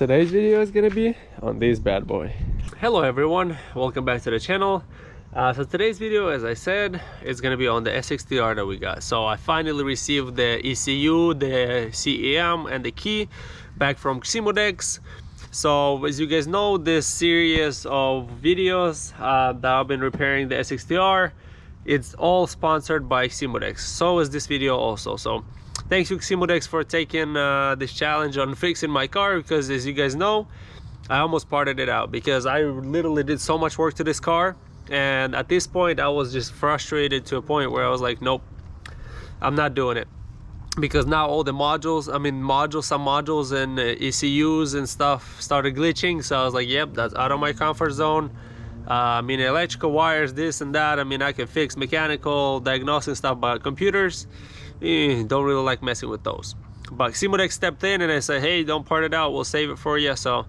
Today's video is gonna be on this bad boy. Hello everyone, welcome back to the channel. So today's video, as I said, is gonna be on the S60R that we got. So I finally received the ECU, the CEM, and the key back from Xemodex. So as you guys know, this series of videos that I've been repairing the S60R, it's all sponsored by Xemodex. So is this video also. So thanks to Xemodex for taking this challenge on fixing my car, because as you guys know, I almost parted it out because I literally did so much work to this car, and at this point I was just frustrated to a point where I was like, nope, I'm not doing it, because now all the modules, some modules and ECUs and stuff started glitching. So I was like, yep, that's out of my comfort zone. Electrical wires, this and that, I can fix mechanical diagnosing stuff, but computers, don't really like messing with those. But Xemodex stepped in and I said, hey, don't part it out, we'll save it for you. So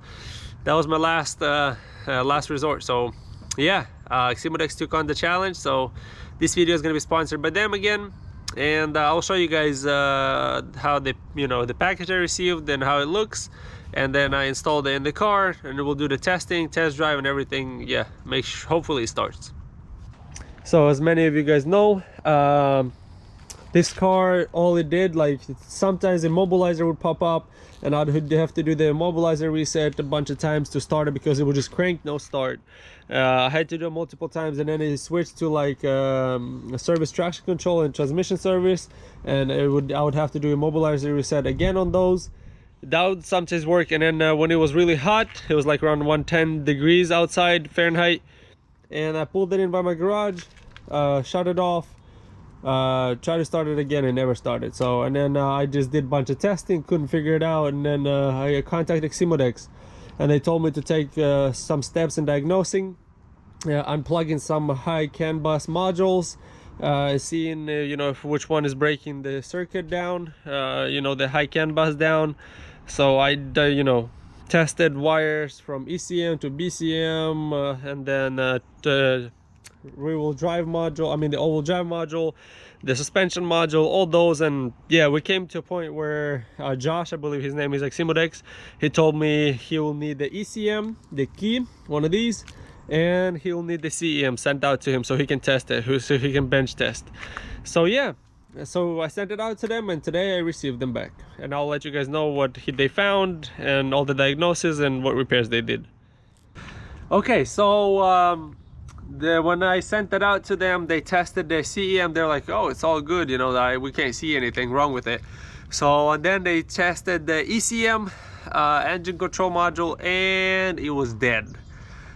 that was my last resort. So yeah, Xemodex took on the challenge. So this video is going to be sponsored by them again, and I'll show you guys how the package I received and how it looks, and then I installed it in the car, and we'll do the testing, test drive, and everything. Yeah, hopefully it starts. So as many of you guys know, this car, all it did, like sometimes the immobilizer would pop up and I'd have to do the immobilizer reset a bunch of times to start it, because it would just crank, no start. I had to do it multiple times, and then it switched to like a service traction control and transmission service, and I would have to do immobilizer reset again on those. That would sometimes work. And then when it was really hot, it was like around 110 degrees outside Fahrenheit, and I pulled it in by my garage, shut it off, try to start it again, and never started. So and then I just did a bunch of testing, couldn't figure it out, and then I contacted Xemodex, and they told me to take some steps in diagnosing, unplugging some high CAN bus modules, seeing which one is breaking the circuit down, the high CAN bus down. So I tested wires from ECM to BCM, and then the rear-wheel drive module, the all-wheel drive module, the suspension module, all those. And yeah, we came to a point where Josh, I believe his name is, like Xemodex, he told me he will need the ECM, the key, one of these, and he'll need the CEM sent out to him so he can test it, so he can bench test. So yeah, so I sent it out to them, and today I received them back, and I'll let you guys know what they found and all the diagnosis and what repairs they did. Okay, so when I sent it out to them, they tested the CEM. They're like, oh, it's all good, we can't see anything wrong with it. So and then they tested the ECM, engine control module, and it was dead.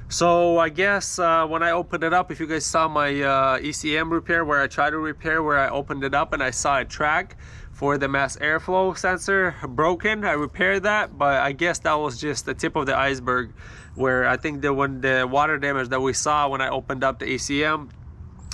So I guess when I opened it up, if you guys saw my ECM repair, where I tried to repair, where I opened it up and I saw a track for the mass airflow sensor broken, I repaired that. But I guess that was just the tip of the iceberg, where I think that when the water damage that we saw when I opened up the ECM,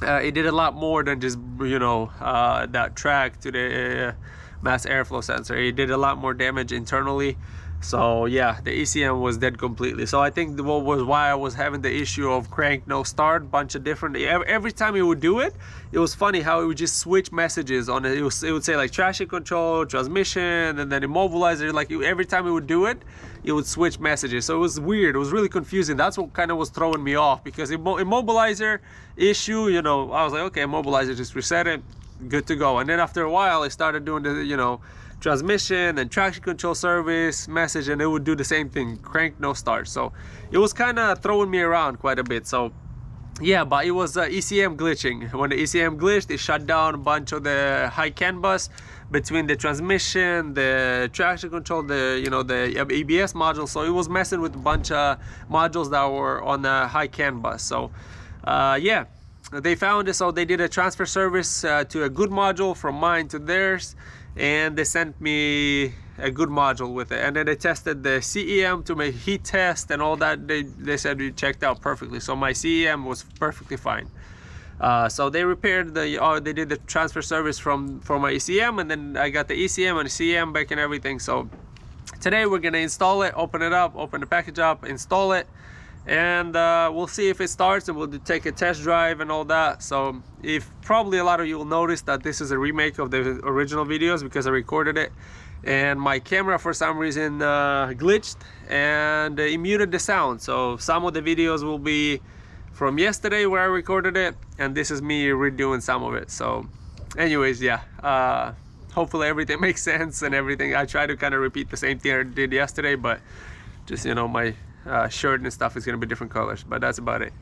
it did a lot more than just that track to the mass airflow sensor. It did a lot more damage internally. So yeah, the ECM was dead completely. So I think what was why I was having the issue of crank no start, bunch of different, every time it would do it, it was funny how it would just switch messages on it. It would say like traction control, transmission, and then immobilizer. Like every time it would do it, it would switch messages. So it was weird, it was really confusing. That's what kind of was throwing me off, because immobilizer issue, I was like, okay, immobilizer, just reset it, good to go. And then after a while I started doing the transmission and traction control service message, and it would do the same thing, crank no start. So it was kind of throwing me around quite a bit. So yeah, but it was ECM glitching. When the ECM glitched, it shut down a bunch of the high CAN bus between the transmission, the traction control, the ABS module. So it was messing with a bunch of modules that were on the high CAN bus. So yeah, they found it. So they did a transfer service to a good module from mine to theirs, and they sent me a good module with it. And then they tested the CEM to make heat test and all that. They said it checked out perfectly. So my CEM was perfectly fine. So they repaired they did the transfer service for my ECM, and then I got the ECM and the CEM back and everything. So today we're gonna install it, open it up, open the package up, install it, and we'll see if it starts, and we'll take a test drive and all that. So if probably a lot of you will notice that this is a remake of the original videos, because I recorded it and my camera for some reason glitched and it muted the sound. So some of the videos will be from yesterday where I recorded it, and this is me redoing some of it. So anyways, yeah, hopefully everything makes sense and everything. I try to kind of repeat the same thing I did yesterday, but just, you know, my shirt and stuff is going to be different colors, but that's about it.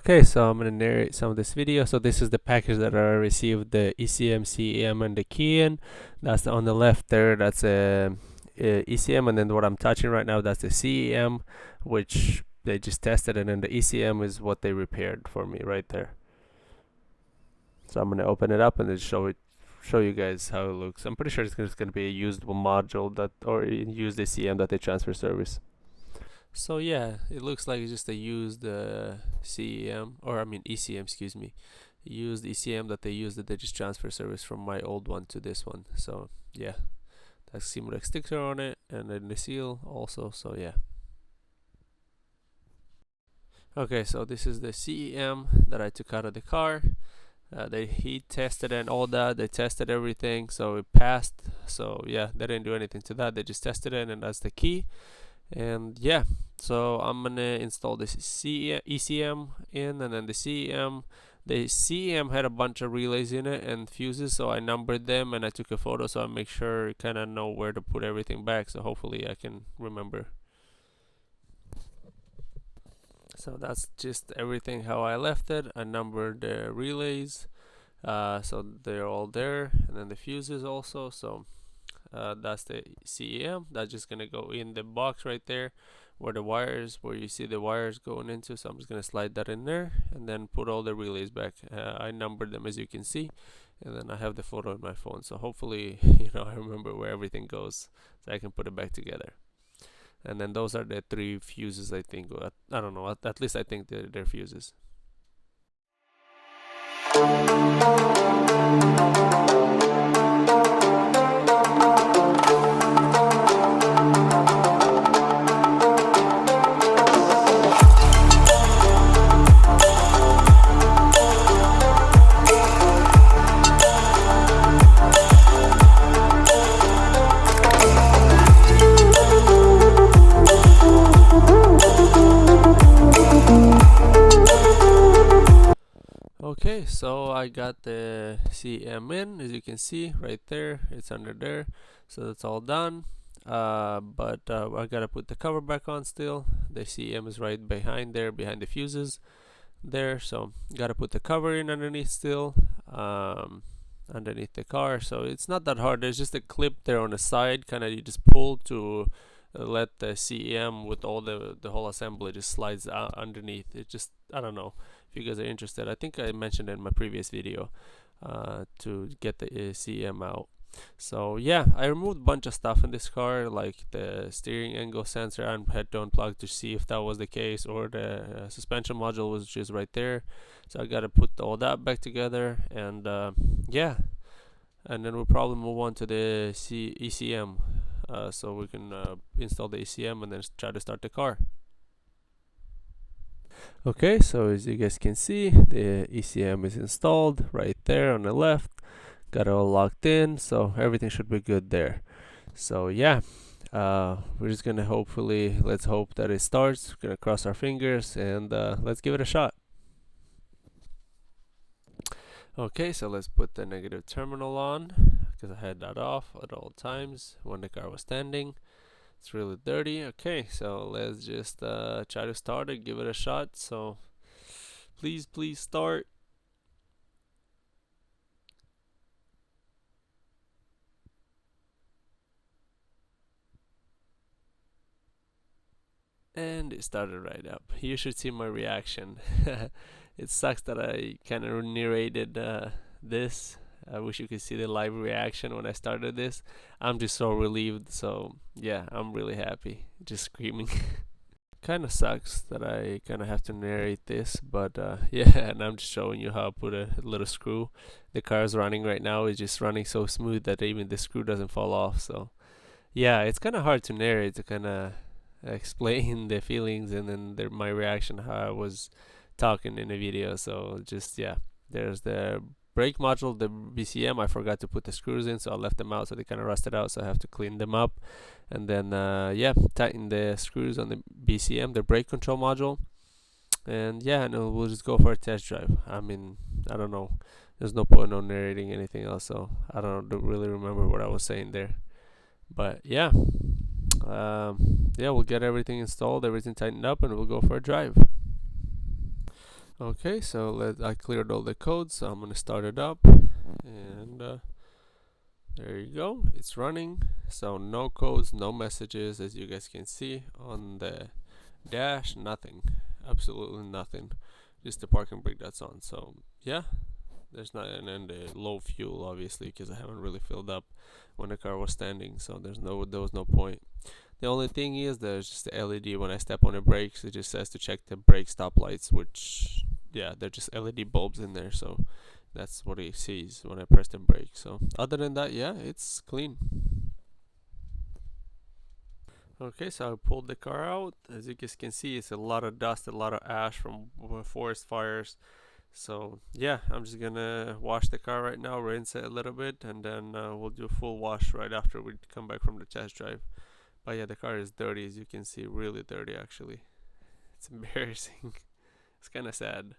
Okay, so I'm going to narrate some of this video. So this is the package that I received, the ECM, CEM, and the key in. That's on the left there, that's a ECM, and then what I'm touching right now, that's the CEM, which they just tested, and then the ECM is what they repaired for me right there. So I'm going to open it up and then show you guys how it looks. I'm pretty sure it's going to be a used module that, or used ECM that they transfer service. So yeah, it looks like it's just a used CEM, or I mean ECM, excuse me, used ECM that they used, that they just transfer service from my old one to this one. So yeah, that's Xemodex sticker on it, and then the seal also. So yeah. Okay, so this is the CEM that I took out of the car. They heat tested and all that. They tested everything, so it passed. So yeah, they didn't do anything to that. They just tested it, and that's the key. And yeah, so I'm gonna install this ECM in, and then the CEM. The CEM had a bunch of relays in it and fuses, so I numbered them and I took a photo so I make sure kind of know where to put everything back. So hopefully I can remember. So that's just everything how I left it. I numbered the relays, so they're all there, and then the fuses also. So that's the CEM. That's just gonna go in the box right there where the wires, where you see the wires going into. So I'm just gonna slide that in there and then put all the relays back. I numbered them, as you can see, and then I have the photo on my phone, so hopefully I remember where everything goes so I can put it back together. And then those are the 3 fuses, I think. I don't know, at least I think they're fuses. Okay, so I got the CM in, as you can see right there, it's under there, so that's all done. But I gotta put the cover back on still. The CM is right behind there, behind the fuses there, so gotta put the cover in underneath still, underneath the car. So it's not that hard. There's just a clip there on the side, kind of you just pull to let the CEM with all the whole assembly just slides out underneath. It just, I don't know if you guys are interested. I think I mentioned it in my previous video to get the CEM out. So yeah, I removed a bunch of stuff in this car, like the steering angle sensor. I had to unplug to see if that was the case, or the suspension module was just right there. So I gotta put all that back together, and yeah, and then we'll probably move on to the ECM, so we can install the ECM and then try to start the car. Okay, so as you guys can see, the ECM is installed right there on the left. Got it all locked in, so everything should be good there. So yeah, we're just gonna let's hope that it starts. We're gonna cross our fingers and let's give it a shot. Okay, so let's put the negative terminal on, because I had that off at all times when the car was standing. It's really dirty. Okay, so let's just try to start it, give it a shot. So please start. And it started right up. You should see my reaction. It sucks that I kind of narrated this. I wish you could see the live reaction when I started this. I'm just so relieved. So yeah, I'm really happy, just screaming. Kind of sucks that I kind of have to narrate this, but yeah, and I'm just showing you how I put a little screw. The car is running right now. It's just running so smooth that even the screw doesn't fall off. So yeah, it's kind of hard to narrate, to kind of explain the feelings and then my reaction, how I was talking in the video. So just, yeah, there's the brake module, the BCM, I forgot to put the screws in, so I left them out, so they kind of rusted out, so I have to clean them up. And then yeah, tighten the screws on the BCM, the brake control module. And yeah, and we'll just go for a test drive. I mean, I don't know, there's no point on narrating anything else, so I don't really remember what I was saying there. But yeah, yeah, we'll get everything installed, everything tightened up, and we'll go for a drive. Okay, so I cleared all the codes, so I'm gonna start it up, and there you go, it's running. So no codes, no messages, as you guys can see on the dash, nothing, absolutely nothing, just the parking brake that's on. So yeah, there's not, and then the low fuel, obviously, because I haven't really filled up when the car was standing, so there was no point. The only thing is there's just the LED when I step on the brakes. It just says to check the brake stop lights, which, yeah, they're just LED bulbs in there, so that's what it sees when I press the brake. So other than that, yeah, it's clean. Okay, so I pulled the car out. As you guys can see, it's a lot of dust, a lot of ash from forest fires. So yeah, I'm just gonna wash the car right now, rinse it a little bit, and then we'll do a full wash right after we come back from the test drive. But yeah, the car is dirty, as you can see, really dirty actually. It's embarrassing. It's kind of sad.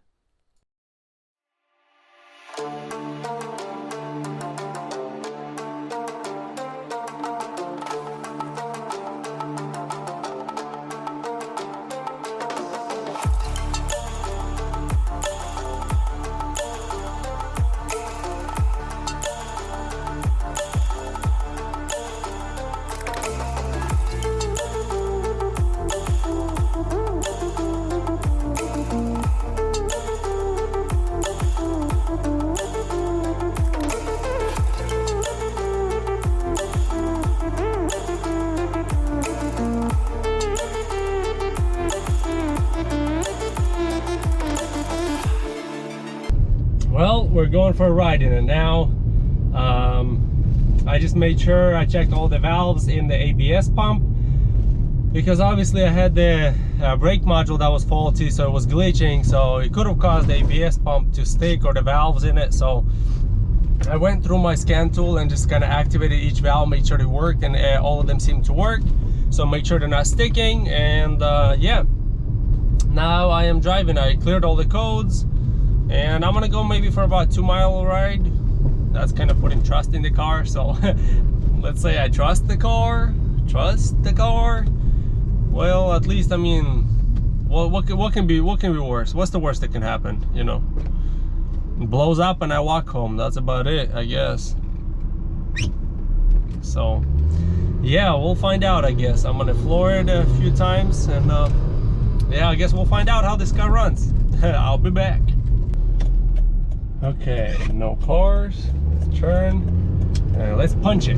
Well, we're going for a ride in it now. I just made sure I checked all the valves in the ABS pump, because obviously I had the brake module that was faulty, so it was glitching, so it could have caused the ABS pump to stick, or the valves in it. So I went through my scan tool and just kind of activated each valve, made sure they worked, and all of them seem to work, so make sure they're not sticking. And yeah, now I am driving. I cleared all the codes, and I'm gonna go maybe for about 2-mile ride. That's kind of putting trust in the car, so let's say I trust the car. Well, at least, I mean, what can be worse? What's the worst that can happen, you know? It blows up and I walk home. That's about it, I guess. So yeah, we'll find out, I guess. I'm gonna floor it a few times, and yeah, I guess we'll find out how this car runs. I'll be back. Okay, no cars. Let's turn and let's punch it.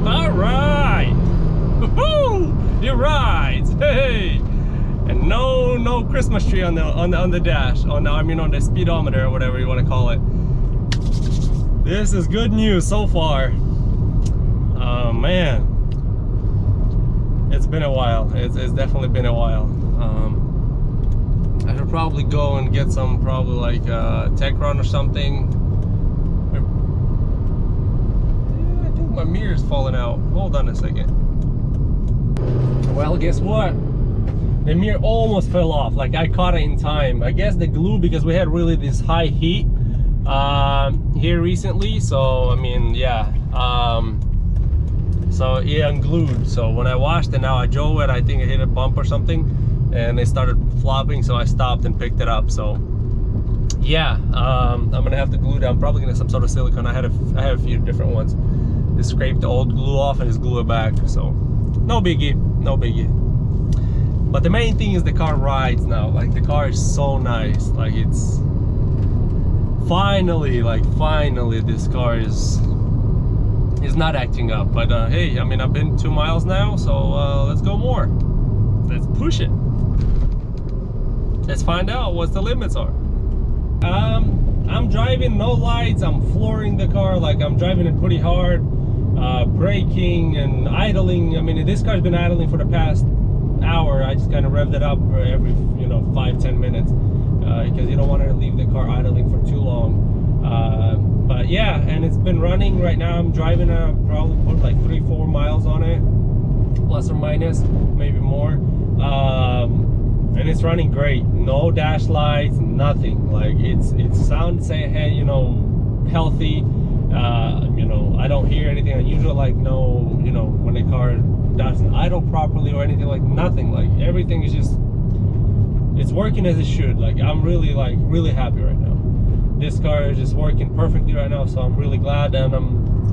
All right, woohoo! It rides. Hey, and no Christmas tree on the dash. I mean on the speedometer, or whatever you want to call it. This is good news so far. Oh man, it's been a while. It's definitely been a while. I should probably go and get some, probably like tech run or something. Yeah, I think my mirror's falling out. Hold on a second. Well, guess what? The mirror almost fell off. Like, I caught it in time. I guess the glue, because we had really this high heat here recently. So I mean, yeah. So it unglued. So when I washed it, now I drove it, I think it hit a bump or something, and it started flopping, so I stopped and picked it up. So yeah, I'm gonna have to glue it. I'm probably gonna some sort of silicone. I have a few different ones. Just scrape the old glue off and just glue it back. So no biggie, no biggie. But the main thing is the car rides now. Like, the car is so nice. Like, it's finally this car is not acting up. But hey, I mean, I've been 2 miles now, so let's go more. Let's push it. Let's find out what the limits are. I'm driving no lights. I'm flooring the car. Like, I'm driving it pretty hard, braking and idling. I mean, this car's been idling for the past hour, I just kind of revved it up every 5-10 minutes because you don't want to leave the car idling for too long. But yeah, and it's been running. Right now I'm driving probably put like 3-4 miles on it, plus or minus, maybe more, and it's running great. No dash lights, nothing. Like it's sound saying, hey, healthy. I don't hear anything unusual, like no, when the car doesn't idle properly or anything, like nothing. Like everything is just, it's working as it should. Like I'm really happy right now. This car is just working perfectly right now, so I'm really glad. And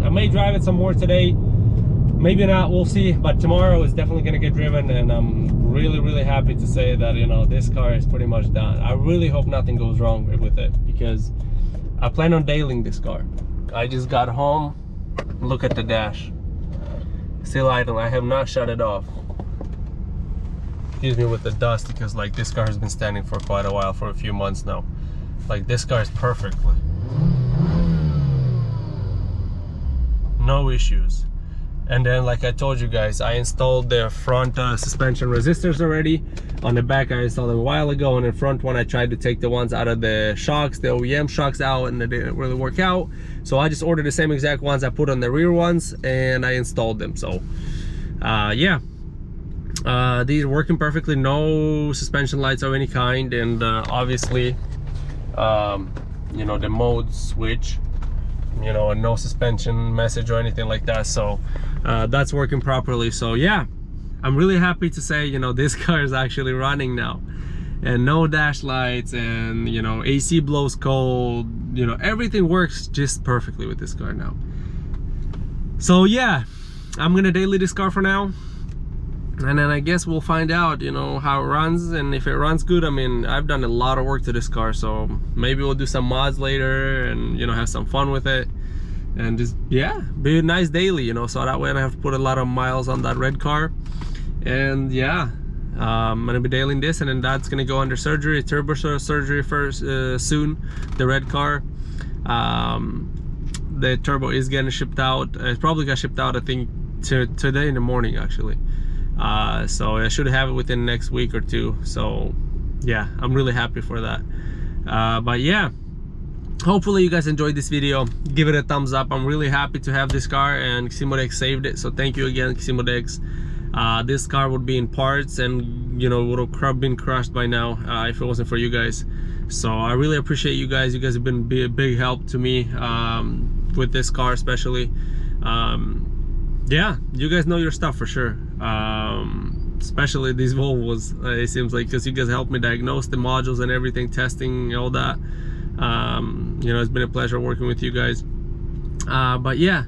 I may drive it some more today, maybe not, we'll see. But tomorrow is definitely gonna get driven, and I'm really happy to say that this car is pretty much done. I really hope nothing goes wrong with it, because I plan on dailing this car. I just got home. Look at the dash, still idle. I have not shut it off. Excuse me with the dust, because like this car has been standing for quite a while, for a few months now. Like this car is perfectly, no issues. And then, like I told you guys, I installed the front suspension resistors already. On the back I installed them a while ago, and in front one I tried to take the ones out of the shocks, the OEM shocks out, and they didn't really work out. So I just ordered the same exact ones I put on the rear ones, and I installed them. So yeah, these are working perfectly, no suspension lights of any kind, and obviously the mode switch, and no suspension message or anything like that. So that's working properly. So yeah, I'm really happy to say this car is actually running now, and no dash lights, and AC blows cold, everything works just perfectly with this car now. So yeah, I'm gonna daily this car for now, and then I guess we'll find out how it runs, and if it runs good. I mean, I've done a lot of work to this car, so maybe we'll do some mods later and have some fun with it, and just, yeah, be a nice daily, so that way I don't have to put a lot of miles on that red car. And yeah, I'm gonna be dailing this, and then that's gonna go under surgery, turbo surgery first soon, the red car. The turbo is getting shipped out. It probably got shipped out, I think, today in the morning actually. So I should have it within the next week or two. So yeah, I'm really happy for that. But yeah, hopefully you guys enjoyed this video. Give it a thumbs up. I'm really happy to have this car, and Xemodex saved it, so thank you again, Xemodex. This car would be in parts, and would have been crushed by now if it wasn't for you guys. So I really appreciate you guys. You guys have been a big help to me with this car especially. Yeah, you guys know your stuff for sure, especially these Volvos. It seems like, because you guys helped me diagnose the modules and everything, testing, all that. It's been a pleasure working with you guys. But yeah,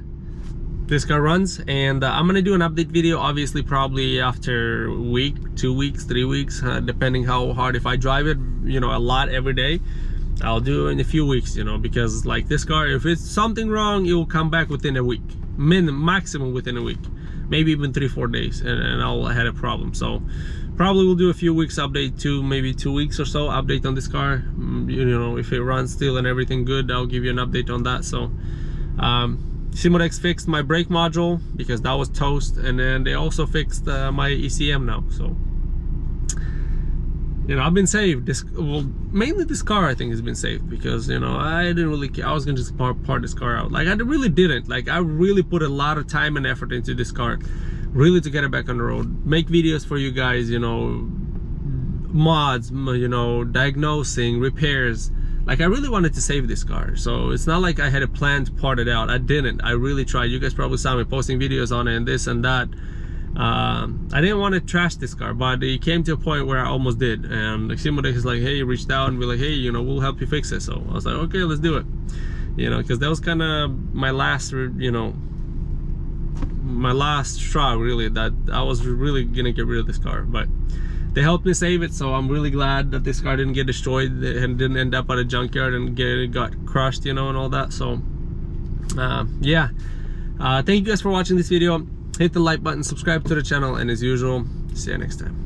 this car runs, and I'm gonna do an update video, obviously probably after a week, 2 weeks, 3 weeks, depending how hard. If I drive it a lot every day, I'll do it in a few weeks, because like this car, if it's something wrong, it will come back within a week, maximum within a week, maybe even 3-4 days, and I'll had a problem. So probably we'll do a few weeks update, maybe 2 weeks or so update on this car. If it runs still and everything good, I'll give you an update on that. So Xemodex fixed my brake module, because that was toast, and then they also fixed my ECM now. So I've been saved. Mainly this car I think has been saved, because I didn't really care. I was gonna just part this car out. Like I really didn't. Like I really put a lot of time and effort into this car, really, to get it back on the road, make videos for you guys, mods, diagnosing, repairs. Like I really wanted to save this car. So it's not like I had a plan to part it out. I didn't. I really tried. You guys probably saw me posting videos on it and this and that. I didn't want to trash this car, but it came to a point where I almost did, and Xemodex is like, hey, reached out and be like, hey, we'll help you fix it. So I was like, okay, let's do it, because that was kind of my last my last straw, really, that I was really gonna get rid of this car. But they helped me save it, so I'm really glad that this car didn't get destroyed and didn't end up at a junkyard and got crushed, and all that. So yeah, thank you guys for watching this video. Hit the like button, subscribe to the channel, and as usual, see you next time.